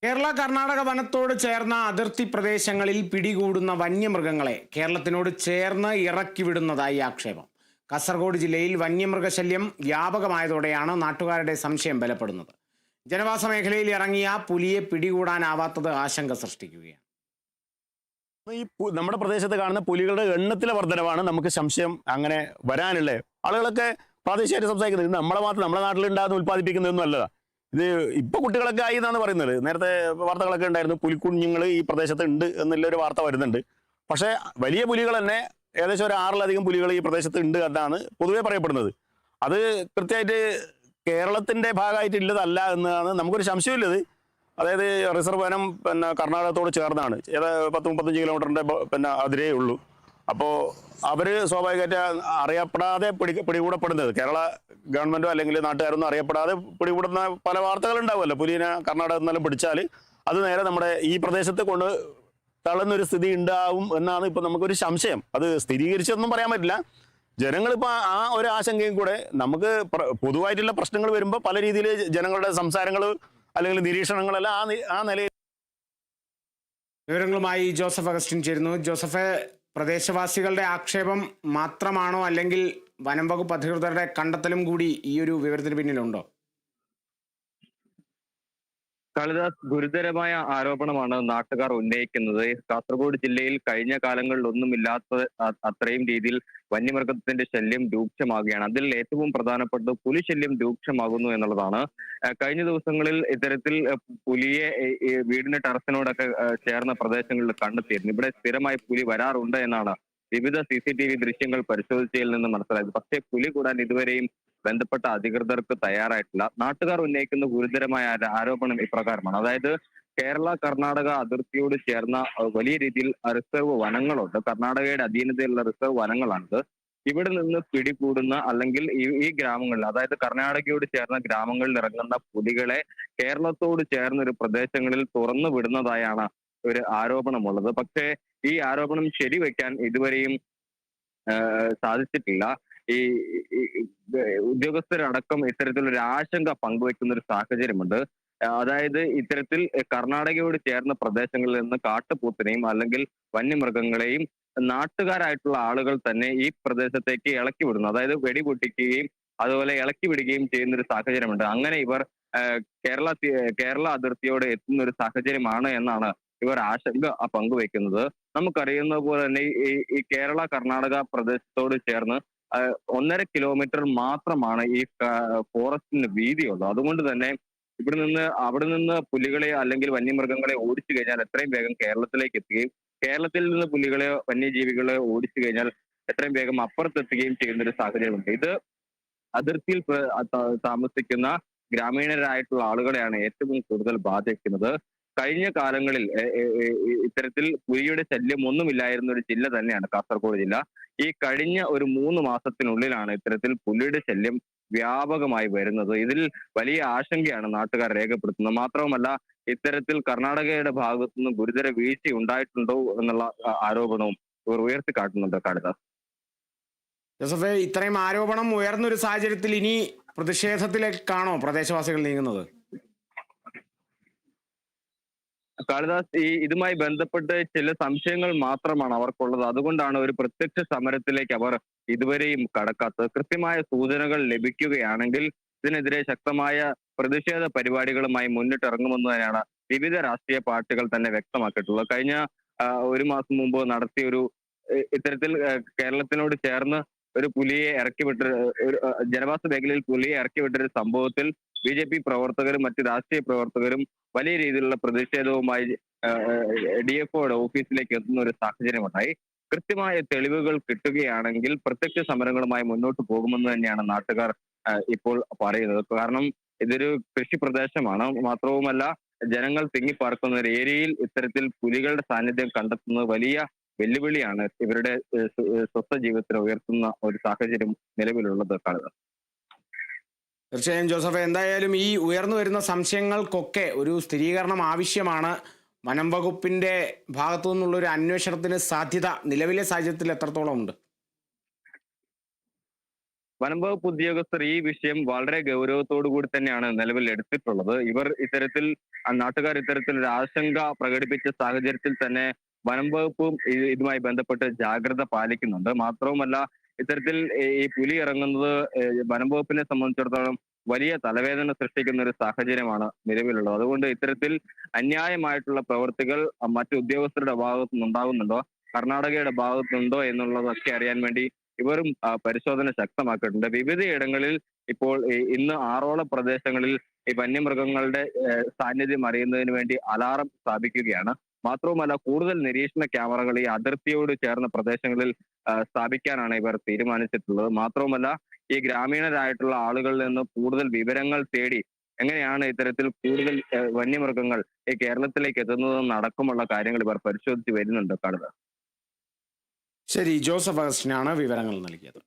കേരള കർണാടക വനത്തോട് ചേർന്ന അതിർത്തി പ്രദേശങ്ങളിൽ പിടികൂടുന്ന വന്യമൃഗങ്ങളെ കേരളത്തിനോട് ചേർന്ന് ഇറക്കിവിടുന്നതായി ആക്ഷേപം. കാസർഗോഡ് ജില്ലയിൽ വന്യമൃഗശല്യം വ്യാപകമായതോടെയാണ് നാട്ടുകാരുടെ സംശയം ബലപ്പെടുന്നത്. ജനവാസ മേഖലയിൽ ഇറങ്ങിയ പുലിയെ പിടികൂടാനാവാത്തത് ആശങ്ക സൃഷ്ടിക്കുകയാണ്. ഈ നമ്മുടെ പ്രദേശത്ത് കാണുന്ന പുലികളുടെ എണ്ണത്തിലെ വർധനവാണ് നമുക്ക് സംശയം അങ്ങനെ വരാനുള്ളത്. ആളുകളൊക്കെ പ്രാദേശികമായിട്ട് സംസാരിക്കുന്നത് നമ്മുടെ നാട്ടിലുണ്ടാകുന്ന ഉൽപ്പാദിപ്പിക്കുന്നതൊന്നും അല്ലതാ. ഇത് ഇപ്പൊ കുട്ടികളൊക്കെ ആയി എന്നാണ് പറയുന്നത്. നേരത്തെ വാർത്തകളൊക്കെ ഉണ്ടായിരുന്നു, പുലിക്കുഞ്ഞുങ്ങൾ ഈ പ്രദേശത്ത് ഉണ്ട് എന്നുള്ളൊരു വാർത്ത വരുന്നുണ്ട്. പക്ഷേ വലിയ പുലികൾ തന്നെ ഏകദേശം ഒരു 6-ലധികം പുലികൾ ഈ പ്രദേശത്ത് ഉണ്ട് എന്നാണ് പൊതുവെ പറയപ്പെടുന്നത്. അത് കൃത്യമായിട്ട് കേരളത്തിന്റെ ഭാഗമായിട്ടില്ലതല്ല എന്നാണ് നമുക്കൊരു സംശയമില്ലത്. അതായത് റിസർവ് വനം കർണാടകത്തോട് ചേർന്നാണ്, 10-35 കിലോമീറ്ററിന്റെ അതിരേ ഉള്ളൂ. അപ്പോൾ അവര് സ്വാഭാവികമായിട്ട് അറിയപ്പെടാതെ പിടികൂടപ്പെടുന്നത്, കേരള ഗവൺമെന്റോ അല്ലെങ്കിൽ നാട്ടുകാരൊന്നും അറിയപ്പെടാതെ പിടികൂടുന്ന പല വാർത്തകൾ ഉണ്ടാവുമല്ലോ. പുലിനെ കർണാടകത്തിൽ നിന്നെല്ലാം പിടിച്ചാൽ അത് നേരെ നമ്മുടെ ഈ പ്രദേശത്ത് കൊണ്ട് തള്ളുന്നൊരു സ്ഥിതി ഉണ്ടാവും എന്നാണ് ഇപ്പൊ നമുക്കൊരു സംശയം. അത് സ്ഥിരീകരിച്ചൊന്നും പറയാൻ പറ്റില്ല. ജനങ്ങളിപ്പോൾ ആ ഒരു ആശങ്കയും കൂടെ, നമുക്ക് പൊതുവായിട്ടുള്ള പ്രശ്നങ്ങൾ വരുമ്പോൾ പല രീതിയിൽ ജനങ്ങളുടെ സംസാരങ്ങൾ അല്ലെങ്കിൽ നിരീക്ഷണങ്ങളെല്ലാം ആ നിലയിൽ. വിവരങ്ങളുമായി ജോസഫ് അഗസ്റ്റിൻ ചേരുന്നു. ജോസഫ്, പ്രദേശവാസികളുടെ ആക്ഷേപം മാത്രമാണോ, അല്ലെങ്കിൽ വനം വകുപ്പ് അധികൃതരുടെ കണ്ടെത്തലും കൂടി ഈ ഒരു വിവരത്തിന് പിന്നിലുണ്ടോ? കാളിദാസ്, ഗുരുതരമായ ആരോപണമാണ് നാട്ടുകാർ ഉന്നയിക്കുന്നത്. കാസർഗോഡ് ജില്ലയിൽ കഴിഞ്ഞ കാലങ്ങളിൽ ഒന്നുമില്ലാത്ത അത്രയും രീതിയിൽ വന്യമൃഗത്തിന്റെ ശല്യം രൂക്ഷമാകുകയാണ്. അതിൽ ഏറ്റവും പ്രധാനപ്പെട്ടത് പുലിശല്യം രൂക്ഷമാകുന്നു എന്നുള്ളതാണ്. കഴിഞ്ഞ ദിവസങ്ങളിൽ ഇത്തരത്തിൽ പുലിയെ വീടിന്റെ ടെറസിനോടൊക്കെ ചേർന്ന പ്രദേശങ്ങളിൽ കണ്ടെത്തിയിരുന്നു. ഇവിടെ സ്ഥിരമായി പുലി വരാറുണ്ട് എന്നാണ് വിവിധ CCTV ദൃശ്യങ്ങൾ പരിശോധിച്ചതിൽ നിന്ന് മനസ്സിലായത്. പക്ഷേ പുലി കൂടാൻ ഇതുവരെയും ബന്ധപ്പെട്ട അധികൃതർക്ക് തയ്യാറായിട്ടില്ല. നാട്ടുകാർ ഉന്നയിക്കുന്ന ഗുരുതരമായ ആരോപണം ഇപ്രകാരമാണ്. അതായത് കേരള കർണാടക അതിർത്തിയോട് ചേർന്ന വലിയ രീതിയിൽ റിസർവ് വനങ്ങളുണ്ട്. കർണാടകയുടെ അധീനതയിലുള്ള റിസർവ് വനങ്ങളാണിത്. ഇവിടെ നിന്ന് പിടികൂടുന്ന അല്ലെങ്കിൽ ഈ ഗ്രാമങ്ങളിൽ, അതായത് കർണാടകയോട് ചേർന്ന ഗ്രാമങ്ങളിൽ ഇറങ്ങുന്ന പുലികളെ കേരളത്തോട് ചേർന്ന ഒരു പ്രദേശങ്ങളിൽ തുറന്നു വിടുന്നതായാണ് ഒരു ആരോപണമുള്ളത്. പക്ഷേ ഈ ആരോപണം ശരിവെക്കാൻ ഇതുവരെയും സാധിച്ചിട്ടില്ല. ഈ ഉദ്യോഗസ്ഥരടക്കം ഇത്തരത്തിലൊരു ആശങ്ക പങ്കുവെക്കുന്ന ഒരു സാഹചര്യമുണ്ട്. അതായത് ഇത്തരത്തിൽ കർണാടകയോട് ചേർന്ന പ്രദേശങ്ങളിൽ നിന്ന് കാട്ടുപോത്തിനെയും അല്ലെങ്കിൽ വന്യമൃഗങ്ങളെയും നാട്ടുകാരായിട്ടുള്ള ആളുകൾ തന്നെ ഈ പ്രദേശത്തേക്ക് ഇളക്കി വിടുന്നു. അതായത് വെടിപൊട്ടിക്കുകയും അതുപോലെ ഇളക്കി വിടുകയും ചെയ്യുന്ന ഒരു സാഹചര്യമുണ്ട്. അങ്ങനെ ഇവർ കേരള അതിർത്തിയോട് എത്തുന്ന ഒരു സാഹചര്യമാണ് എന്നാണ് ഇവർ ആശങ്ക പങ്കുവെക്കുന്നത്. നമുക്കറിയുന്ന പോലെ തന്നെ ഈ കേരള കർണാടക പ്രദേശത്തോട് ചേർന്ന് 1.5 കിലോമീറ്റർ മാത്രമാണ് ഈ ഫോറസ്റ്റിന് വീതിയുള്ളത്. അതുകൊണ്ട് തന്നെ അവിടെ നിന്ന് പുലികളെ അല്ലെങ്കിൽ വന്യമൃഗങ്ങളെ ഓടിച്ചു കഴിഞ്ഞാൽ എത്രയും വേഗം കേരളത്തിലേക്ക് എത്തുകയും കേരളത്തിൽ നിന്ന് പുലികളെ വന്യജീവികളെ ഓടിച്ചു കഴിഞ്ഞാൽ എത്രയും വേഗം അപ്പുറത്തെത്തുകയും ചെയ്യുന്ന ഒരു സാഹചര്യമുണ്ട്. ഇത് അതിർത്തിയിൽ താമസിക്കുന്ന ഗ്രാമീണരായിട്ടുള്ള ആളുകളെയാണ് ഏറ്റവും കൂടുതൽ ബാധിക്കുന്നത്. കഴിഞ്ഞ കാലങ്ങളിൽ ഇത്തരത്തിൽ പുലിയുടെ ശല്യം ഒന്നുമില്ലായിരുന്ന ഒരു ജില്ല തന്നെയാണ് കാസർഗോഡ് ജില്ല. ഈ കഴിഞ്ഞ ഒരു 3 മാസത്തിനുള്ളിലാണ് ഇത്തരത്തിൽ പുലിയുടെ ശല്യം വ്യാപകമായി വരുന്നത്. ഇതിൽ വലിയ ആശങ്കയാണ് നാട്ടുകാർ രേഖപ്പെടുത്തുന്നത്. മാത്രവുമല്ല, ഇത്തരത്തിൽ കർണാടകയുടെ ഭാഗത്തുനിന്ന് ഗുരുതര വീഴ്ച ഉണ്ടായിട്ടുണ്ടോ എന്നുള്ള ആരോപണവും ഇവർ ഉയർത്തിക്കാട്ടുന്നുണ്ട്. കാളിദാസ്, ജോസഫ്, ഇത്രയും ആരോപണം ഉയർന്നൊരു സാഹചര്യത്തിൽ ഇനി പ്രതിഷേധത്തിലേക്കാണോ പ്രദേശവാസികൾ നീങ്ങുന്നത്? കാളിദാസ്, ഇതുമായി ബന്ധപ്പെട്ട് ചില സംശയങ്ങൾ മാത്രമാണ് അവർക്കുള്ളത്. അതുകൊണ്ടാണ് ഒരു പ്രത്യക്ഷ സമരത്തിലേക്ക് അവർ ഇതുവരെയും കടക്കാത്തത്. കൃത്യമായ സൂചനകൾ ലഭിക്കുകയാണെങ്കിൽ ഇതിനെതിരെ ശക്തമായ പ്രതിഷേധ പരിപാടികളുമായി മുന്നിട്ടിറങ്ങുമെന്ന് തന്നെയാണ് വിവിധ രാഷ്ട്രീയ പാർട്ടികൾ തന്നെ വ്യക്തമാക്കിയിട്ടുള്ളത്. കഴിഞ്ഞ 1 മാസം മുമ്പ് നടത്തിയ ഇത്തരത്തിൽ കേരളത്തിനോട് ചേർന്ന് ഒരു പുലിയെ ഇറക്കിവിട്ട ഒരു ജനവാസ മേഖലയിൽ പുലിയെ ഇറക്കിവിട്ടൊരു സംഭവത്തിൽ BJP പ്രവർത്തകരും മറ്റ് രാഷ്ട്രീയ പ്രവർത്തകരും വലിയ രീതിയിലുള്ള പ്രതിഷേധവുമായി DFOയുടെ ഓഫീസിലേക്ക് എത്തുന്ന ഒരു സാഹചര്യമുണ്ടായി. കൃത്യമായ തെളിവുകൾ കിട്ടുകയാണെങ്കിൽ പ്രത്യക്ഷ സമരങ്ങളുമായി മുന്നോട്ട് പോകുമെന്ന് തന്നെയാണ് നാട്ടുകാർ ഇപ്പോൾ പറയുന്നത്. കാരണം ഇതൊരു കൃഷി പ്രദേശമാണ്. മാത്രവുമല്ല, ജനങ്ങൾ തിങ്ങിപ്പാർക്കുന്ന ഒരു ഏരിയയിൽ ഇത്തരത്തിൽ പുലികളുടെ സാന്നിധ്യം കണ്ടെത്തുന്നത് വലിയ വെല്ലുവിളിയാണ് ഇവരുടെ സ്വസ്ഥ ജീവിതത്തിന് ഉയർത്തുന്ന ഒരു സാഹചര്യം നിലവിലുള്ളത്. കാണുന്നത് തീർച്ചയായും ജോസഫ്, എന്തായാലും ഈ ഉയർന്നു വരുന്ന സംശയങ്ങൾക്കൊക്കെ ഒരു സ്ഥിരീകരണം ആവശ്യമാണ്. വനം വകുപ്പിന്റെ ഭാഗത്തു നിന്നുള്ളൊരു അന്വേഷണത്തിന് സാധ്യത നിലവിലെ സാഹചര്യത്തിൽ എത്രത്തോളം ഉണ്ട്? വനം വകുപ്പ് ഉദ്യോഗസ്ഥർ ഈ വിഷയം വളരെ ഗൗരവത്തോടു കൂടി തന്നെയാണ് നിലവിൽ എടുത്തിട്ടുള്ളത്. ഇവർ ഇത്തരത്തിൽ നാട്ടുകാർ ഇത്തരത്തിൽ ഒരു ആശങ്ക പ്രകടിപ്പിച്ച സാഹചര്യത്തിൽ തന്നെ വനം വകുപ്പും ഇതുമായി ബന്ധപ്പെട്ട് ജാഗ്രത പാലിക്കുന്നുണ്ട്. മാത്രവുമല്ല, ഇത്തരത്തിൽ ഈ പുലി ഇറങ്ങുന്നത് വനം വകുപ്പിനെ സംബന്ധിച്ചിടത്തോളം വലിയ തലവേദന സൃഷ്ടിക്കുന്ന ഒരു സാഹചര്യമാണ് നിലവിലുള്ളത്. അതുകൊണ്ട് ഇത്തരത്തിൽ അന്യായമായിട്ടുള്ള പ്രവൃത്തികൾ മറ്റു ഉദ്യോഗസ്ഥരുടെ ഭാഗത്തു നിന്നുണ്ടാകുന്നുണ്ടോ, കർണാടകയുടെ ഭാഗത്തുനിന്നുണ്ടോ എന്നുള്ളതൊക്കെ അറിയാൻ വേണ്ടി ഇവരും പരിശോധന ശക്തമാക്കിയിട്ടുണ്ട്. വിവിധയിടങ്ങളിൽ ഇപ്പോൾ ഇന്ന് 6ഓളം പ്രദേശങ്ങളിൽ ഈ വന്യമൃഗങ്ങളുടെ സാന്നിധ്യം അറിയുന്നതിന് വേണ്ടി അലാറം സ്ഥാപിക്കുകയാണ്. മാത്രവുമല്ല, കൂടുതൽ നിരീക്ഷണ ക്യാമറകൾ ഈ അതിർത്തിയോട് ചേർന്ന പ്രദേശങ്ങളിൽ സ്ഥാപിക്കാനാണ് ഇവർ തീരുമാനിച്ചിട്ടുള്ളത്. മാത്രവുമല്ല, ഈ ഗ്രാമീണരായിട്ടുള്ള ആളുകളിൽ നിന്ന് കൂടുതൽ വിവരങ്ങൾ തേടി എങ്ങനെയാണ് ഇത്തരത്തിൽ കൂടുതൽ വന്യമൃഗങ്ങൾ ഈ കേരളത്തിലേക്ക് എത്തുന്നതെന്ന് അടക്കമുള്ള കാര്യങ്ങൾ ഇവർ പരിശോധിച്ച് വരുന്നുണ്ട്. കടുത്ത ശരി, ജോസഫ് അഗസ്റ്റിനാണ് വിവരങ്ങൾ നൽകിയത്.